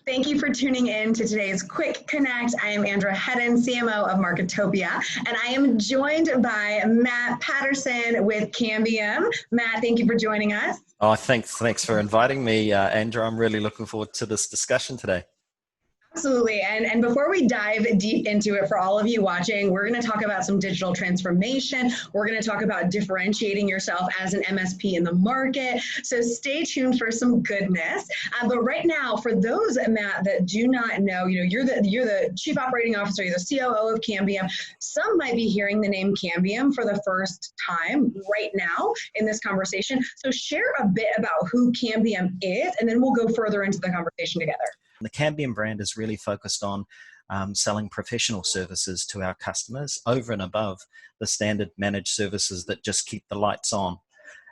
Thank you for tuning in to today's Quick Connect. I am Andra Hedden, CMO of Marketopia, and I am joined by Matt Paterson with Kambium. Matt, thank you for joining us. Oh, thanks for inviting me, Andra. I'm really looking forward to this discussion today. Absolutely. And before we dive deep into it for all of you watching, we're going to talk about some digital transformation. We're going to talk about differentiating yourself as an MSP in the market. So stay tuned for some goodness. But right now, for those, Matt, that do not know, you're the Chief Operating Officer, you're the COO of Kambium. Some might be hearing the name Kambium for the first time right now in this conversation. So share a bit about who Kambium is, and then we'll go further into the conversation together. The Kambium brand is really focused on selling professional services to our customers over and above the standard managed services that just keep the lights on.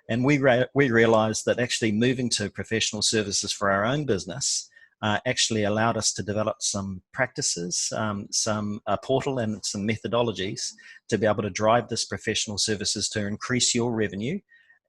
And we realized that actually moving to professional services for our own business actually allowed us to develop some practices, some portal and some methodologies to be able to drive this professional services to increase your revenue,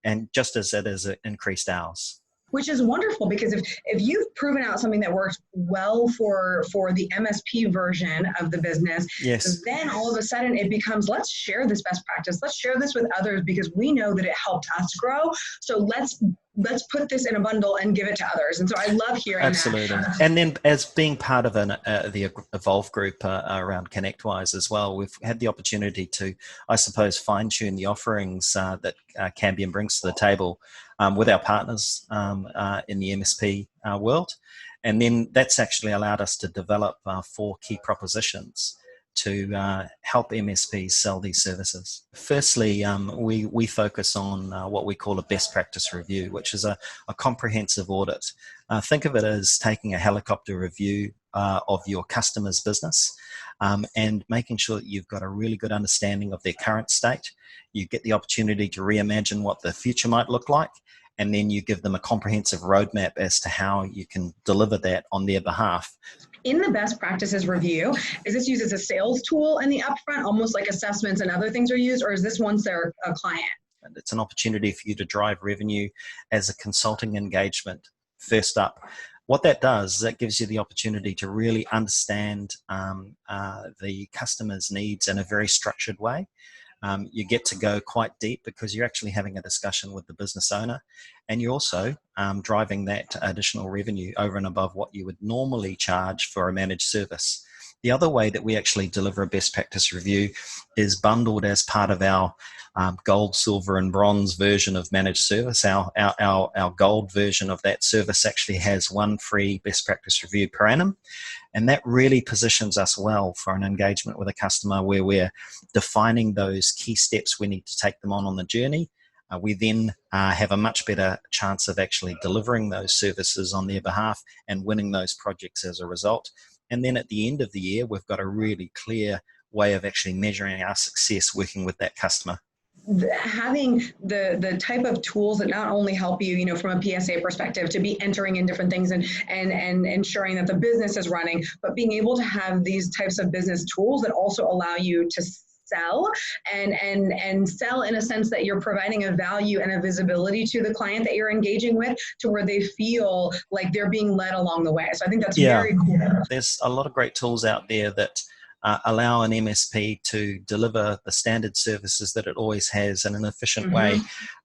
and just as it has increased ours. Which is wonderful, because if you've proven out something that works well for the MSP version of the business, yes, then all of a sudden it becomes, let's share this best practice. Let's share this with others because we know that it helped us grow. So let's put this in a bundle and give it to others. And so I love hearing absolutely. that. And then as being part of the Evolve group around ConnectWise as well, we've had the opportunity to, I suppose, fine-tune the offerings that Kambium brings to the table with our partners in the MSP world. And then that's actually allowed us to develop 4 key propositions to help MSPs sell these services. Firstly, we focus on what we call a best practice review, which is a comprehensive audit. Think of it as taking a helicopter review of your customer's business and making sure that you've got a really good understanding of their current state. You get the opportunity to reimagine what the future might look like, and then you give them a comprehensive roadmap as to how you can deliver that on their behalf. In the best practices review, is this used as a sales tool in the upfront, almost like assessments and other things are used, or is this once they're a client? It's an opportunity for you to drive revenue as a consulting engagement first up. What that does is that gives you the opportunity to really understand the customer's needs in a very structured way. You get to go quite deep because you're actually having a discussion with the business owner, and you're also driving that additional revenue over and above what you would normally charge for a managed service. The other way that we actually deliver a best practice review is bundled as part of our gold, silver, and bronze version of managed service. Our gold version of that service actually has 1 free best practice review per annum. And that really positions us well for an engagement with a customer where we're defining those key steps we need to take them on the journey. We then have a much better chance of actually delivering those services on their behalf and winning those projects as a result. And then at the end of the year, we've got a really clear way of actually measuring our success working with that customer. Having the type of tools that not only help you, from a PSA perspective, to be entering in different things and ensuring that the business is running, but being able to have these types of business tools that also allow you to sell and sell in a sense that you're providing a value and a visibility to the client that you're engaging with, to where they feel like they're being led along the way. So I think that's very cool. There's a lot of great tools out there that allow an MSP to deliver the standard services that it always has in an efficient way.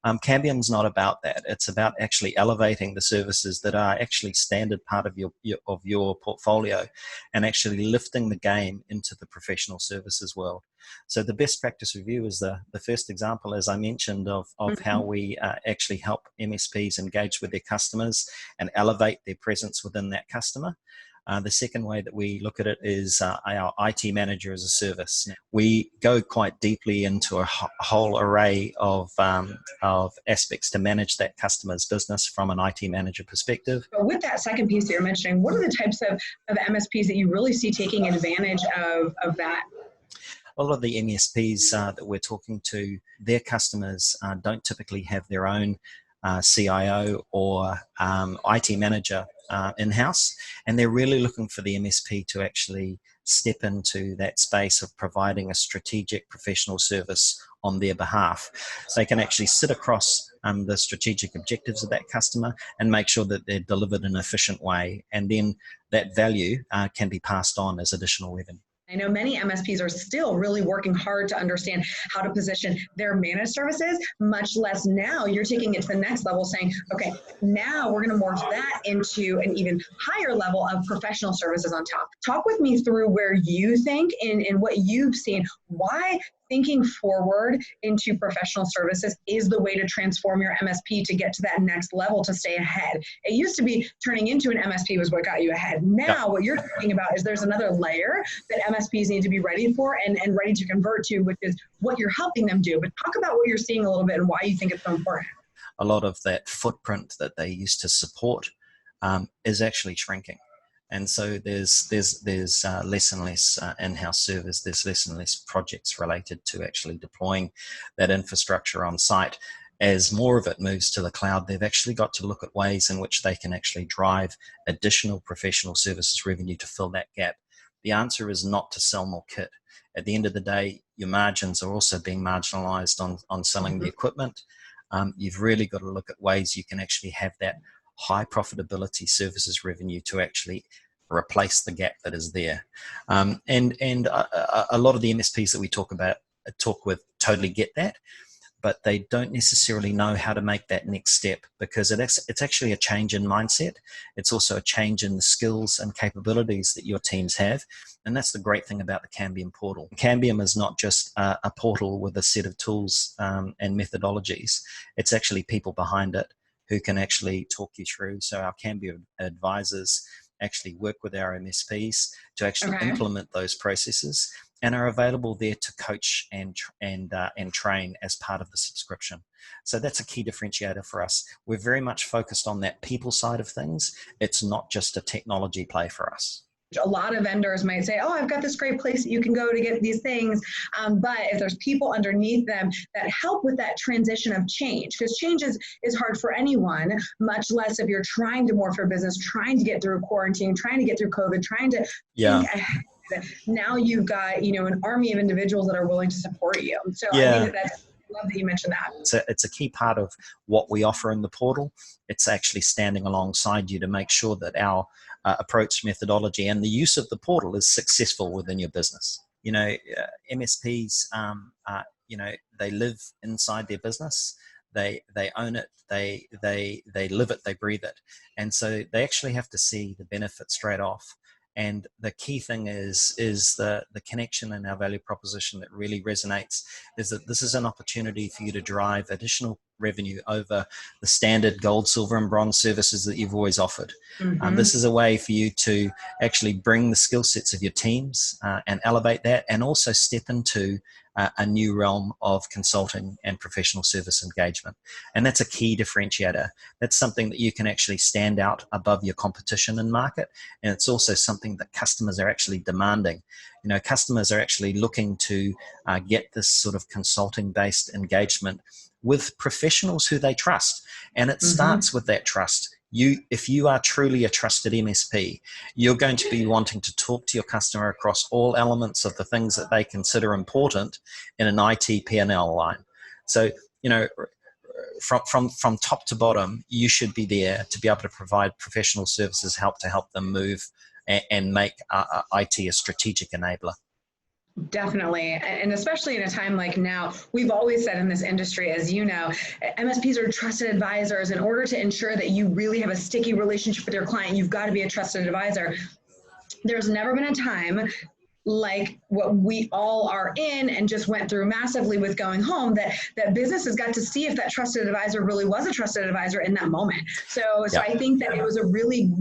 Kambium's not about that. It's about actually elevating the services that are actually standard part of your portfolio and actually lifting the game into the professional services world. So the best practice review is the first example, as I mentioned, of how we actually help MSPs engage with their customers and elevate their presence within that customer. The second way that we look at it is our IT manager as a service. We go quite deeply into a whole array of aspects to manage that customer's business from an IT manager perspective. But with that second piece that you're mentioning, what are the types of MSPs that you really see taking advantage of that? A lot of the MSPs that we're talking to, their customers don't typically have their own CIO or IT manager in-house, and they're really looking for the MSP to actually step into that space of providing a strategic professional service on their behalf. So they can actually sit across the strategic objectives of that customer, and make sure that they're delivered in an efficient way. And then that value can be passed on as additional revenue. I know many MSPs are still really working hard to understand how to position their managed services, much less now you're taking it to the next level saying, okay, now we're going to morph that into an even higher level of professional services on top. Talk with me through where you think in what you've seen, why thinking forward into professional services is the way to transform your MSP to get to that next level to stay ahead. It used to be turning into an MSP was what got you ahead. Now what you're talking about is there's another layer that MSPs need to be ready for and ready to convert to, which is what you're helping them do. But talk about what you're seeing a little bit and why you think it's so important. A lot of that footprint that they used to support is actually shrinking. And so there's less and less in-house servers, there's less and less projects related to actually deploying that infrastructure on site. As more of it moves to the cloud, they've actually got to look at ways in which they can actually drive additional professional services revenue to fill that gap. The answer is not to sell more kit. At the end of the day, your margins are also being marginalized on selling the equipment. You've really got to look at ways you can actually have that high profitability services revenue to actually replace the gap that is there. And a lot of the MSPs that we talk with totally get that, but they don't necessarily know how to make that next step, because it's actually a change in mindset. It's also a change in the skills and capabilities that your teams have. And that's the great thing about the Kambium portal. Kambium is not just a portal with a set of tools and methodologies. It's actually people behind it who can actually talk you through. So our Kambium advisors actually work with our MSPs to actually implement those processes, and are available there to coach and train as part of the subscription. So that's a key differentiator for us. We're very much focused on that people side of things. It's not just a technology play for us. A lot of vendors might say, oh, I've got this great place that you can go to get these things. But if there's people underneath them that help with that transition of change, because change is hard for anyone, much less if you're trying to morph your business, trying to get through quarantine, trying to get through COVID, trying to think ahead. Now you've got, an army of individuals that are willing to support you. So I think that's, love that you mentioned that. It's a key part of what we offer in the portal. It's actually standing alongside you to make sure that our approach, methodology, and the use of the portal is successful within your business. MSPs, they live inside their business. They own it. They live it. They breathe it. And so they actually have to see the benefit straight off. And the key thing is the connection in our value proposition that really resonates is that this is an opportunity for you to drive additional revenue over the standard gold, silver, and bronze services that you've always offered. This is a way for you to actually bring the skill sets of your teams and elevate that, and also step into a new realm of consulting and professional service engagement. And that's a key differentiator. That's something that you can actually stand out above your competition in market. And it's also something that customers are actually demanding. Customers are actually looking to get this sort of consulting-based engagement with professionals who they trust. And it starts with that trust. If you are truly a trusted MSP, you're going to be wanting to talk to your customer across all elements of the things that they consider important in an IT P&L line. So, from top to bottom, you should be there to be able to provide professional services, help them move and make IT a strategic enabler. Definitely. And especially in a time like now, we've always said in this industry, as you know, MSPs are trusted advisors. In order to ensure that you really have a sticky relationship with your client, you've got to be a trusted advisor. There's never been a time like what we all are in and just went through massively with going home, that businesses got to see if that trusted advisor really was a trusted advisor in that moment. So I think that it was a really,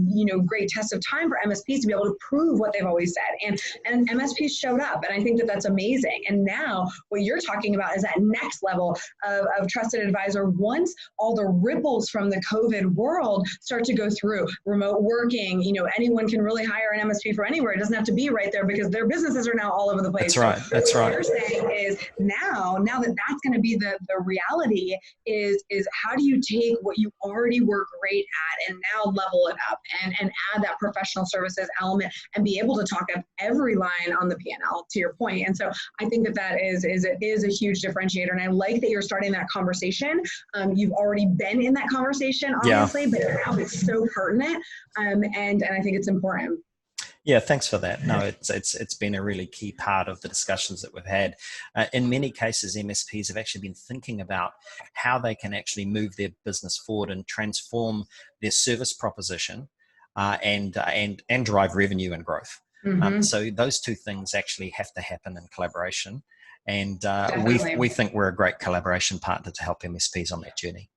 great test of time for MSPs to be able to prove what they've always said. And MSPs showed up, and I think that that's amazing. And now what you're talking about is that next level of trusted advisor. Once all the ripples from the COVID world start to go through remote working, anyone can really hire an MSP from anywhere. It doesn't have to be right there, because their businesses are now all over the place. That's right. That's what right. you're saying is now that that's going to be the reality is how do you take what you already were great at and now level it up and add that professional services element and be able to talk up every line on the P&L, to your point. And so I think that is a huge differentiator. And I like that you're starting that conversation. You've already been in that conversation, obviously, but now it's so pertinent. And I think it's important. Yeah, thanks for that. No, it's been a really key part of the discussions that we've had. In many cases, MSPs have actually been thinking about how they can actually move their business forward and transform their service proposition and drive revenue and growth. So those two things actually have to happen in collaboration. And we think we're a great collaboration partner to help MSPs on that journey.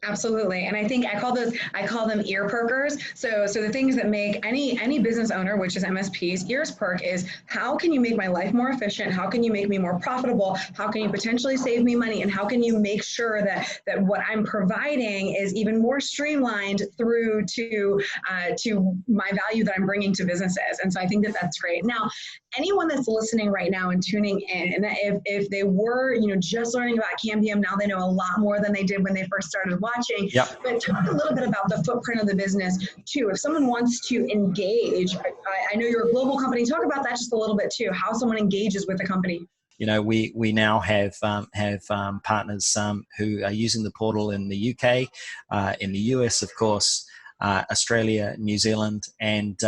Absolutely. And I think I call them ear perkers. So the things that make any business owner, which is MSPs, ears perk is how can you make my life more efficient? How can you make me more profitable? How can you potentially save me money? And how can you make sure that what I'm providing is even more streamlined through to my value that I'm bringing to businesses? And so I think that's great. Now, anyone that's listening right now and tuning in, and if they were, just learning about Kambium, now they know a lot more than they did when they first started watching. Yep. But talk a little bit about the footprint of the business too. If someone wants to engage, I know you're a global company. Talk about that just a little bit too. How someone engages with the company. We now have partners who are using the portal in the UK, in the US, of course, Australia, New Zealand, and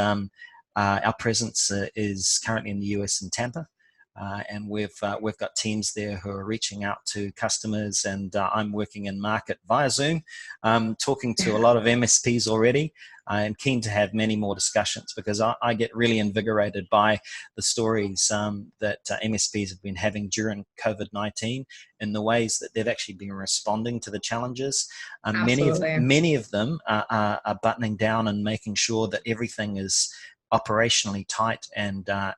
our presence is currently in the US in Tampa. And we've got teams there who are reaching out to customers, and I'm working in market via Zoom, talking to a lot of MSPs already, and keen to have many more discussions because I get really invigorated by the stories that MSPs have been having during COVID-19 in the ways that they've actually been responding to the challenges. Many of them are buttoning down and making sure that everything is operationally tight and that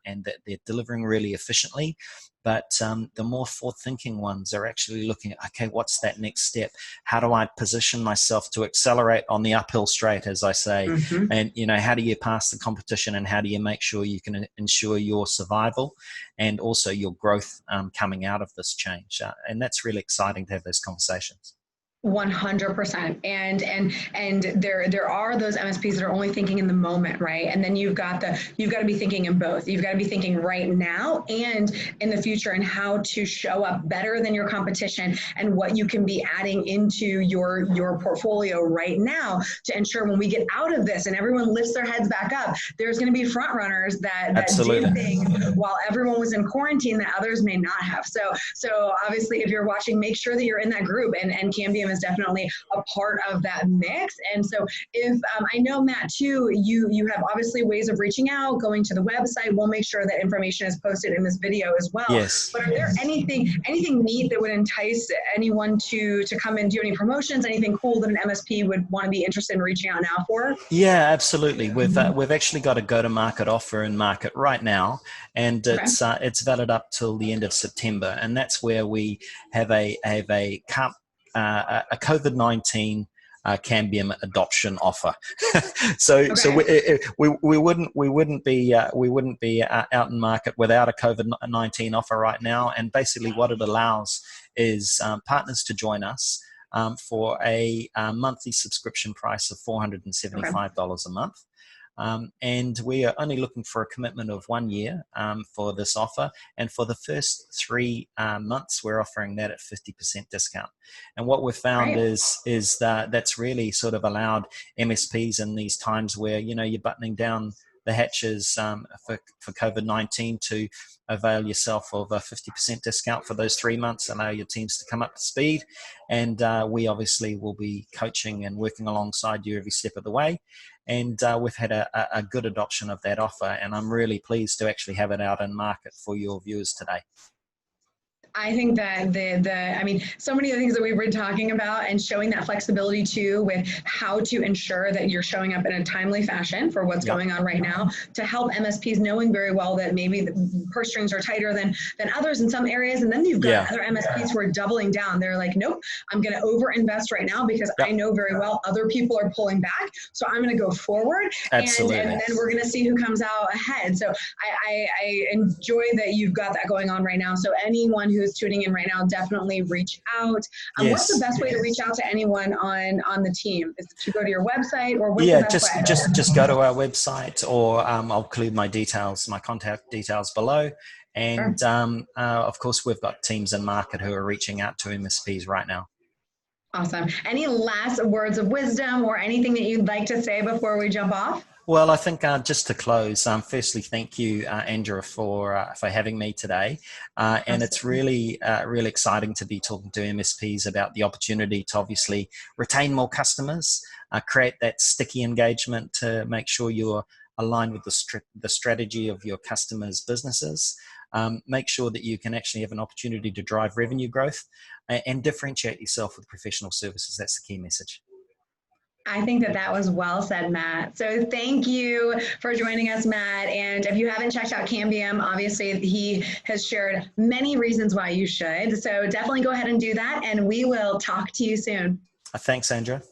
they're delivering really efficiently. But the more forward-thinking ones are actually looking at, okay, what's that next step? How do I position myself to accelerate on the uphill straight, as I say? And, how do you pass the competition, and how do you make sure you can ensure your survival and also your growth coming out of this change? And that's really exciting to have those conversations. 100%. And there are those MSPs that are only thinking in the moment, right? And then you've got to be thinking in both. You've got to be thinking right now and in the future, and how to show up better than your competition and what you can be adding into your portfolio right now to ensure when we get out of this and everyone lifts their heads back up, there's going to be front runners that did things while everyone was in quarantine that others may not have. So obviously, if you're watching, make sure that you're in that group, and Kambium is definitely a part of that mix. And so if I know, Matt, too, you have obviously ways of reaching out, going to the website. We'll make sure that information is posted in this video as well. Yes. But are there anything neat that would entice anyone to come and do any promotions, anything cool that an MSP would want to be interested in reaching out now for? Yeah, absolutely. We've actually got a go-to-market offer in market right now, and it's valid up till the end of September, and that's where we have a COVID-19 Kambium adoption offer. So we wouldn't be out in market without a COVID-19 offer right now. And basically, what it allows is partners to join us for a monthly subscription price of $475 a month. And we are only looking for a commitment of 1 year for this offer. And for the first 3 months, we're offering that at 50% discount. And what we've found is that that's really sort of allowed MSPs in these times where, you're buttoning down the hatches for COVID-19 to avail yourself of a 50% discount for those 3 months, allow your teams to come up to speed. And we obviously will be coaching and working alongside you every step of the way. And we've had a good adoption of that offer, and I'm really pleased to actually have it out in market for your viewers today. I think that I mean, so many of the things that we've been talking about and showing that flexibility too with how to ensure that you're showing up in a timely fashion for what's Yep. going on right now to help MSPs knowing very well that maybe the purse strings are tighter than others in some areas. And then you've got other MSPs who are doubling down. They're like, nope, I'm going to overinvest right now because I know very well other people are pulling back. So I'm going to go forward. Absolutely. And then we're going to see who comes out ahead. So I enjoy that you've got that going on right now. So anyone who's tuning in right now, definitely reach out. Yes. What's the best way to reach out to anyone on the team? Is it to go to your website, or what's the best way? just go to our website, or I'll include my details, my contact details below. And of course, we've got teams in market who are reaching out to MSPs right now. Awesome. Any last words of wisdom or anything that you'd like to say before we jump off? Well, I think just to close, firstly, thank you, Andra, for having me today. And it's really exciting to be talking to MSPs about the opportunity to obviously retain more customers, create that sticky engagement to make sure you're aligned with the strategy of your customers' businesses. Make sure that you can actually have an opportunity to drive revenue growth and differentiate yourself with professional services. That's the key message. I think that was well said, Matt. So thank you for joining us, Matt. And if you haven't checked out Kambium, obviously he has shared many reasons why you should. So definitely go ahead and do that, and we will talk to you soon. Thanks, Andra.